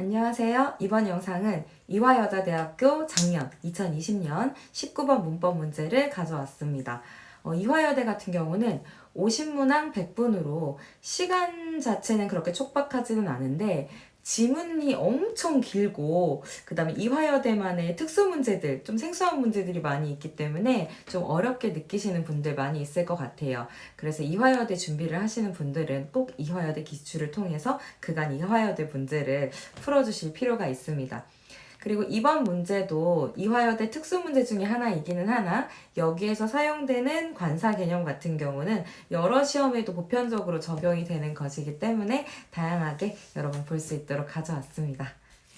안녕하세요. 이번 영상은 이화여자대학교 작년 2020년 19번 문법 문제를 가져왔습니다. 이화여대 같은 경우는 50문항 100분으로 시간 자체는 그렇게 촉박하지는 않은데 지문이 엄청 길고 그 다음에 이화여대만의 특수 문제들, 좀 생소한 문제들이 많이 있기 때문에 좀 어렵게 느끼시는 분들 많이 있을 것 같아요. 그래서 이화여대 준비를 하시는 분들은 꼭 이화여대 기출을 통해서 그간 이화여대 문제를 풀어주실 필요가 있습니다. 그리고 이번 문제도 이화여대 특수 문제 중에 하나이기는 하나 여기에서 사용되는 관사 개념 같은 경우는 여러 시험에도 보편적으로 적용이 되는 것이기 때문에 다양하게 여러분 볼 수 있도록 가져왔습니다.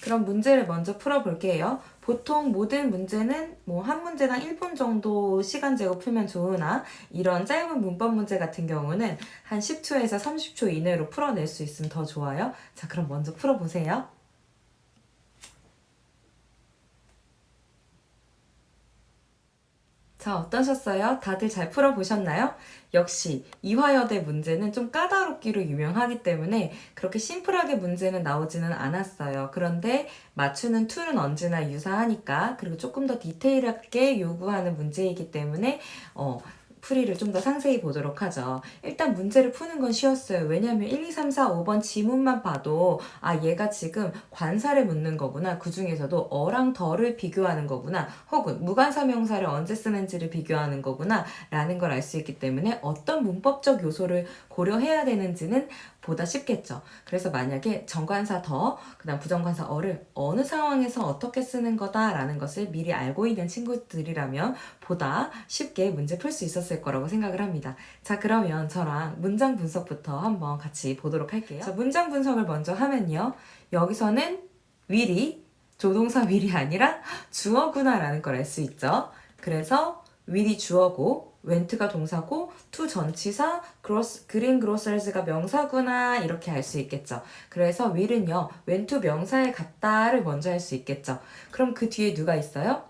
그럼 문제를 먼저 풀어볼게요. 보통 모든 문제는 한 문제당 1분 정도 시간 재고 풀면 좋으나 이런 짧은 문법 문제 같은 경우는 한 10초에서 30초 이내로 풀어낼 수 있으면 더 좋아요. 자, 그럼 먼저 풀어보세요. 자, 어떠셨어요? 다들 잘 풀어보셨나요? 역시 이화여대 문제는 좀 까다롭기로 유명하기 때문에 그렇게 심플하게 문제는 나오지는 않았어요. 그런데 맞추는 툴은 언제나 유사하니까 그리고 조금 더 디테일하게 요구하는 문제이기 때문에 풀이를 좀 더 상세히 보도록 하죠. 일단 문제를 푸는 건 쉬웠어요. 왜냐면 1, 2, 3, 4, 5번 지문만 봐도 얘가 지금 관사를 묻는 거구나. 그 중에서도 어랑 더를 비교하는 거구나. 혹은 무관사 명사를 언제 쓰는지를 비교하는 거구나. 라는 걸 알 수 있기 때문에 어떤 문법적 요소를 고려해야 되는지는 보다 쉽겠죠. 그래서 만약에 정관사 더, 그 다음 부정관사 어를 어느 상황에서 어떻게 쓰는 거다라는 것을 미리 알고 있는 친구들이라면 보다 쉽게 문제 풀 수 있었을 거라고 생각을 합니다. 자, 그러면 저랑 문장 분석부터 한번 같이 보도록 할게요. 자, 문장 분석을 먼저 하면요. 여기서는 will이 조동사 will이 아니라 주어구나 라는 걸 알 수 있죠. 그래서 will이 주어고 went가 동사고 to 전치사 green grocers가 명사구나 이렇게 알 수 있겠죠. 그래서 will은요 went to 명사에 갔다를 먼저 할 수 있겠죠. 그럼 그 뒤에 누가 있어요?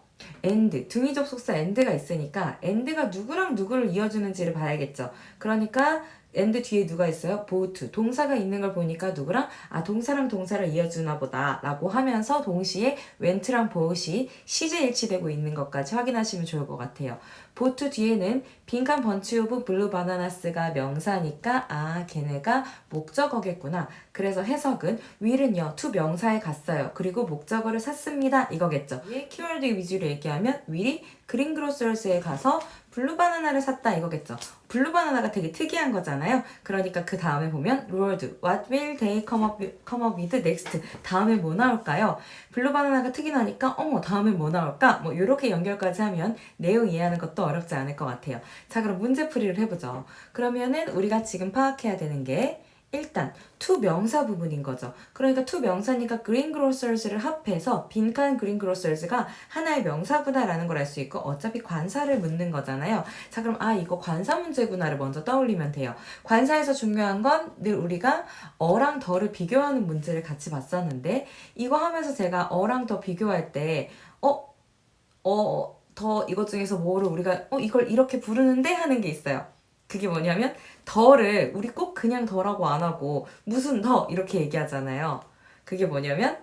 and 등위 접속사 and가 있으니까 and가 누구랑 누구를 이어주는지를 봐야겠죠. 그러니까 and 뒤에 누가 있어요? both 동사가 있는 걸 보니까 누구랑? 동사랑 동사를 이어주나 보다 라고 하면서 동시에 went랑 both이 시제 일치되고 있는 것까지 확인하시면 좋을 것 같아요. both 뒤에는 빈칸 번치 오브 블루 바나나스가 명사니까 걔네가 목적어겠구나. 그래서 해석은 will은요 to 명사에 갔어요. 그리고 목적어를 샀습니다 이거겠죠. 키워드 위주로 얘기하면 will이 그린그로서스에 가서 블루바나나를 샀다 이거겠죠. 블루바나나가 되게 특이한 거잖아요. 그러니까 그 다음에 보면 Lord, what will they come up with next? 다음에 뭐 나올까요? 블루바나나가 특이하니까 다음에 뭐 나올까? 뭐 이렇게 연결까지 하면 내용 이해하는 것도 어렵지 않을 것 같아요. 자, 그럼 문제풀이를 해보죠. 그러면은 우리가 지금 파악해야 되는 게 일단 to 명사 부분인 거죠. 그러니까 to 명사니까 green grocers를 합해서 빈칸 green grocers가 하나의 명사구나라는 걸 알 수 있고 어차피 관사를 묻는 거잖아요. 자, 그럼 이거 관사 문제구나를 먼저 떠올리면 돼요. 관사에서 중요한 건 늘 우리가 어랑 더를 비교하는 문제를 같이 봤었는데 이거 하면서 제가 어랑 더 비교할 때 더 이것 중에서 뭐를 우리가 이걸 이렇게 부르는데 하는 게 있어요. 그게 뭐냐면 더를 우리 꼭 그냥 더라고 안 하고 무슨 더 이렇게 얘기하잖아요. 그게 뭐냐면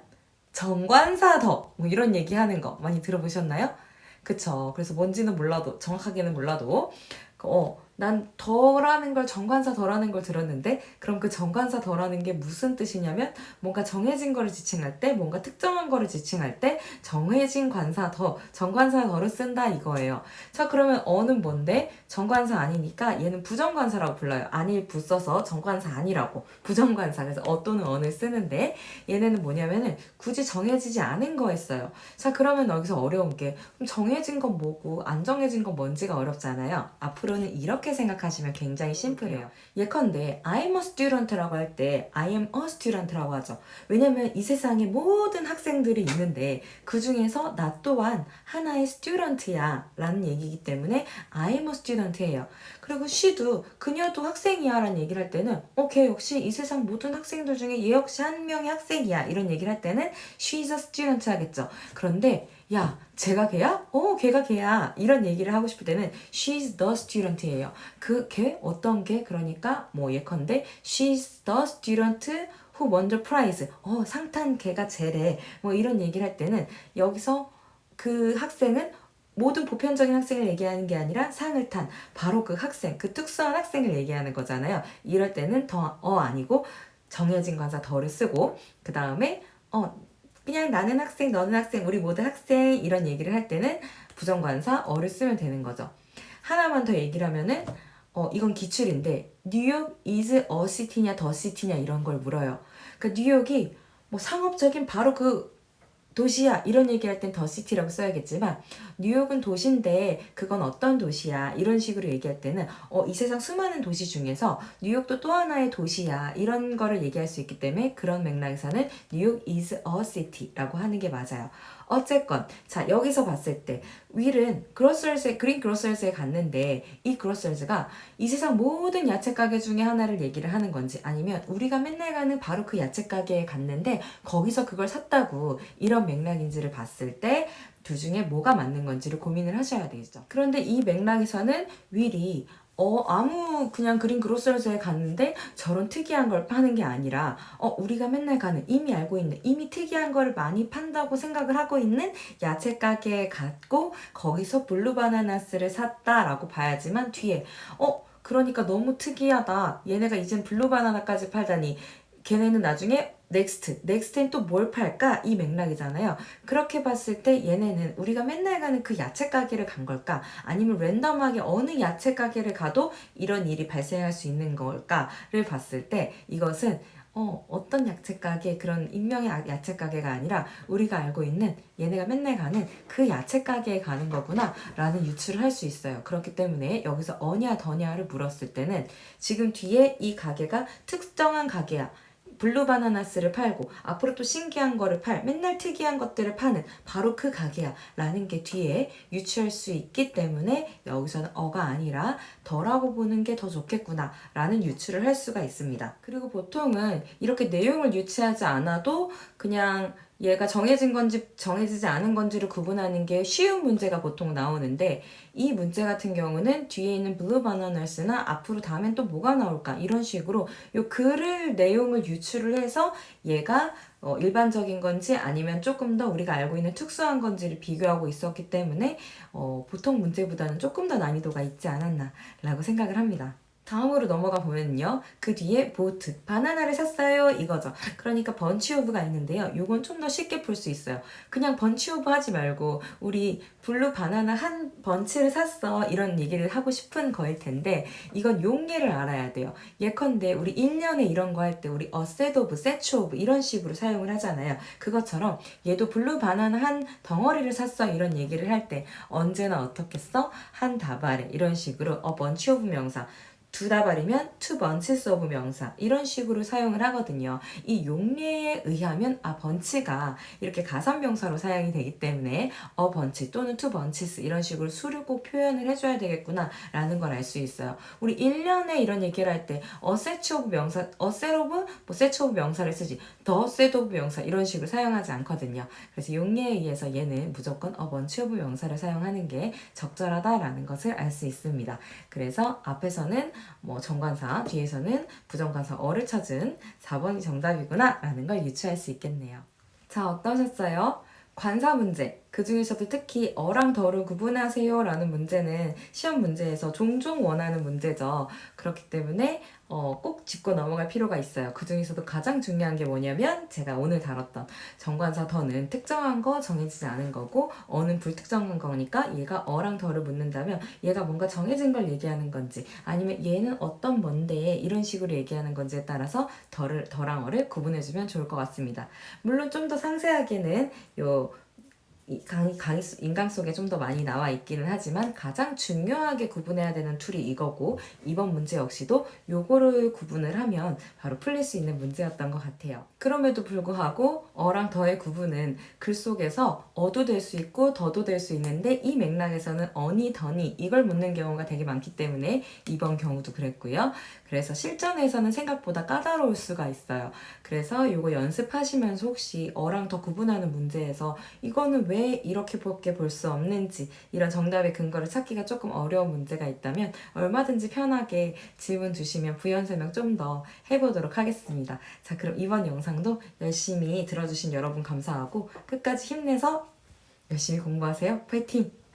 정관사 더 뭐 이런 얘기하는 거 많이 들어보셨나요? 그쵸. 그래서 뭔지는 몰라도 정확하게는 몰라도 난 더라는 걸 정관사 더라는 걸 들었는데 그럼 그 정관사 더라는 게 무슨 뜻이냐면 뭔가 정해진 거를 지칭할 때 뭔가 특정한 거를 지칭할 때 정해진 관사 더 정관사 더를 쓴다 이거예요. 자, 그러면 어는 뭔데? 정관사 아니니까 얘는 부정관사라고 불러요. 아닐 부 써서 정관사 아니라고 부정관사. 그래서 또는 어를 쓰는데 얘네는 뭐냐면은 굳이 정해지지 않은 거 했어요. 자, 그러면 여기서 어려운 게 그럼 정해진 건 뭐고 안 정해진 건 뭔지가 어렵잖아요. 앞으로는 이렇게 생각하시면 굉장히 심플해요. 예컨대 I'm a student라고 할 때 I am a student라고 하죠. 왜냐면 이 세상에 모든 학생들이 있는데 그 중에서 나 또한 하나의 student야 라는 얘기이기 때문에 I am a student예요. 그리고 she도 그녀도 학생이야 라는 얘기를 할 때는 걔 역시 이 세상 모든 학생들 중에 얘 역시 한 명의 학생이야 이런 얘기를 할 때는 she's a student 하겠죠. 그런데 야, 쟤가 걔야? 걔가 걔야. 이런 얘기를 하고 싶을 때는 she's the student예요. 걔? 어떤 걔? 그러니까 예컨대 she's the student who won the prize. 상 탄 걔가 쟤래. 뭐 이런 얘기를 할 때는 여기서 그 학생은 모든 보편적인 학생을 얘기하는 게 아니라 상을 탄 바로 그 학생, 그 특수한 학생을 얘기하는 거잖아요. 이럴 때는 아니고 정해진 관사 더를 쓰고, 그 다음에 그냥 나는 학생, 너는 학생, 우리 모두 학생 이런 얘기를 할 때는 부정관사 어를 쓰면 되는 거죠. 하나만 더 얘기를 하면은 이건 기출인데 뉴욕 is a city냐 the city냐 이런 걸 물어요. 그러니까 뉴욕이 뭐 상업적인 바로 그 도시야 이런 얘기할 땐 더 시티라고 써야겠지만 뉴욕은 도시인데 그건 어떤 도시야 이런 식으로 얘기할 때는 이 세상 수많은 도시 중에서 뉴욕도 또 하나의 도시야 이런 거를 얘기할 수 있기 때문에 그런 맥락에서는 뉴욕 is a city라고 하는 게 맞아요. 어쨌건 자 여기서 봤을 때 윌은 그린 그로서스에 갔는데 이 그로서스가 이 세상 모든 야채 가게 중에 하나를 얘기를 하는 건지 아니면 우리가 맨날 가는 바로 그 야채 가게에 갔는데 거기서 그걸 샀다고 이런 맥락인지를 봤을 때 둘 중에 뭐가 맞는 건지를 고민을 하셔야 되죠. 그런데 이 맥락에서는 윌이 아무 그냥 그린 그로서리에 갔는데 저런 특이한 걸 파는 게 아니라 우리가 맨날 가는 이미 알고 있는 이미 특이한 걸 많이 판다고 생각을 하고 있는 야채 가게에 갔고 거기서 블루 바나나스를 샀다라고 봐야지만 뒤에 그러니까 너무 특이하다. 얘네가 이젠 블루 바나나까지 팔다니 걔네는 나중에 넥스트엔 또 뭘 팔까? 이 맥락이잖아요. 그렇게 봤을 때 얘네는 우리가 맨날 가는 그 야채 가게를 간 걸까? 아니면 랜덤하게 어느 야채 가게를 가도 이런 일이 발생할 수 있는 걸까를 봤을 때 이것은 어떤 야채 가게 그런 익명의 야채 가게가 아니라 우리가 알고 있는 얘네가 맨날 가는 그 야채 가게에 가는 거구나 라는 유추를 할 수 있어요. 그렇기 때문에 여기서 어냐 더냐를 물었을 때는 지금 뒤에 이 가게가 특정한 가게야. 블루 바나나스를 팔고 앞으로 또 신기한 거를 맨날 특이한 것들을 파는 바로 그 가게야 라는 게 뒤에 유추할 수 있기 때문에 여기서는 어가 아니라 더라고 보는 게 더 좋겠구나 라는 유추를 할 수가 있습니다. 그리고 보통은 이렇게 내용을 유추하지 않아도 그냥 얘가 정해진 건지 정해지지 않은 건지를 구분하는 게 쉬운 문제가 보통 나오는데 이 문제 같은 경우는 뒤에 있는 블루 바나나스나 앞으로 다음엔 또 뭐가 나올까 이런 식으로 요 글을 내용을 유추를 해서 얘가 일반적인 건지 아니면 조금 더 우리가 알고 있는 특수한 건지를 비교하고 있었기 때문에 보통 문제보다는 조금 더 난이도가 있지 않았나 라고 생각을 합니다. 다음으로 넘어가 보면요. 그 뒤에 보트, 바나나를 샀어요 이거죠. 그러니까 번치 오브가 있는데요. 요건 좀 더 쉽게 풀 수 있어요. 그냥 번치 오브 하지 말고 우리 블루 바나나 한 번치를 샀어 이런 얘기를 하고 싶은 거일 텐데 이건 용례를 알아야 돼요. 예컨대 우리 1년에 이런 거 할 때 우리 셋 오브, 세츠 오브 이런 식으로 사용을 하잖아요. 그것처럼 얘도 블루 바나나 한 덩어리를 샀어 이런 얘기를 할 때 언제나 어떻게 써? 한 다발에 이런 식으로 번치 오브 명사 두 다발이면 two bunches of 명사 이런 식으로 사용을 하거든요. 이 용례에 의하면 번치가 이렇게 가산명사로 사용이 되기 때문에 a bunch 또는 two bunches 이런 식으로 수를 꼭 표현을 해줘야 되겠구나 라는 걸 알 수 있어요. 우리 1년에 이런 얘기를 할 때 a set of 명사, a set of 뭐 set of 명사를 쓰지 the set of 명사 이런 식으로 사용하지 않거든요. 그래서 용례에 의해서 얘는 무조건 a bunch of 명사를 사용하는 게 적절하다라는 것을 알 수 있습니다. 그래서 앞에서는 정관사, 뒤에서는 부정관사 어를 찾은 4번이 정답이구나 라는 걸 유추할 수 있겠네요. 자, 어떠셨어요? 관사 문제, 그 중에서도 특히 어랑 더를 구분하세요 라는 문제는 시험 문제에서 종종 원하는 문제죠. 그렇기 때문에 꼭 짚고 넘어갈 필요가 있어요. 그 중에서도 가장 중요한 게 뭐냐면 제가 오늘 다뤘던 정관사 더는 특정한 거 정해지지 않은 거고 어는 불특정한 거니까 얘가 어랑 더를 묻는다면 얘가 뭔가 정해진 걸 얘기하는 건지 아니면 얘는 어떤 뭔데 이런 식으로 얘기하는 건지에 따라서 더랑 어를 구분해주면 좋을 것 같습니다. 물론 좀 더 상세하게는 인강 속에 좀 더 많이 나와 있기는 하지만 가장 중요하게 구분해야 되는 툴이 이거고 이번 문제 역시도 요거를 구분을 하면 바로 풀릴 수 있는 문제였던 것 같아요. 그럼에도 불구하고 어랑 더의 구분은 글 속에서 어도 될 수 있고 더도 될 수 있는데 이 맥락에서는 어니 더니 이걸 묻는 경우가 되게 많기 때문에 이번 경우도 그랬고요. 그래서 실전에서는 생각보다 까다로울 수가 있어요. 그래서 요거 연습하시면서 혹시 어랑 더 구분하는 문제에서 이거는 왜 왜 이렇게밖에 볼 수 없는지 이런 정답의 근거를 찾기가 조금 어려운 문제가 있다면 얼마든지 편하게 질문 주시면 부연 설명 좀 더 해보도록 하겠습니다. 자, 그럼 이번 영상도 열심히 들어주신 여러분 감사하고 끝까지 힘내서 열심히 공부하세요. 파이팅!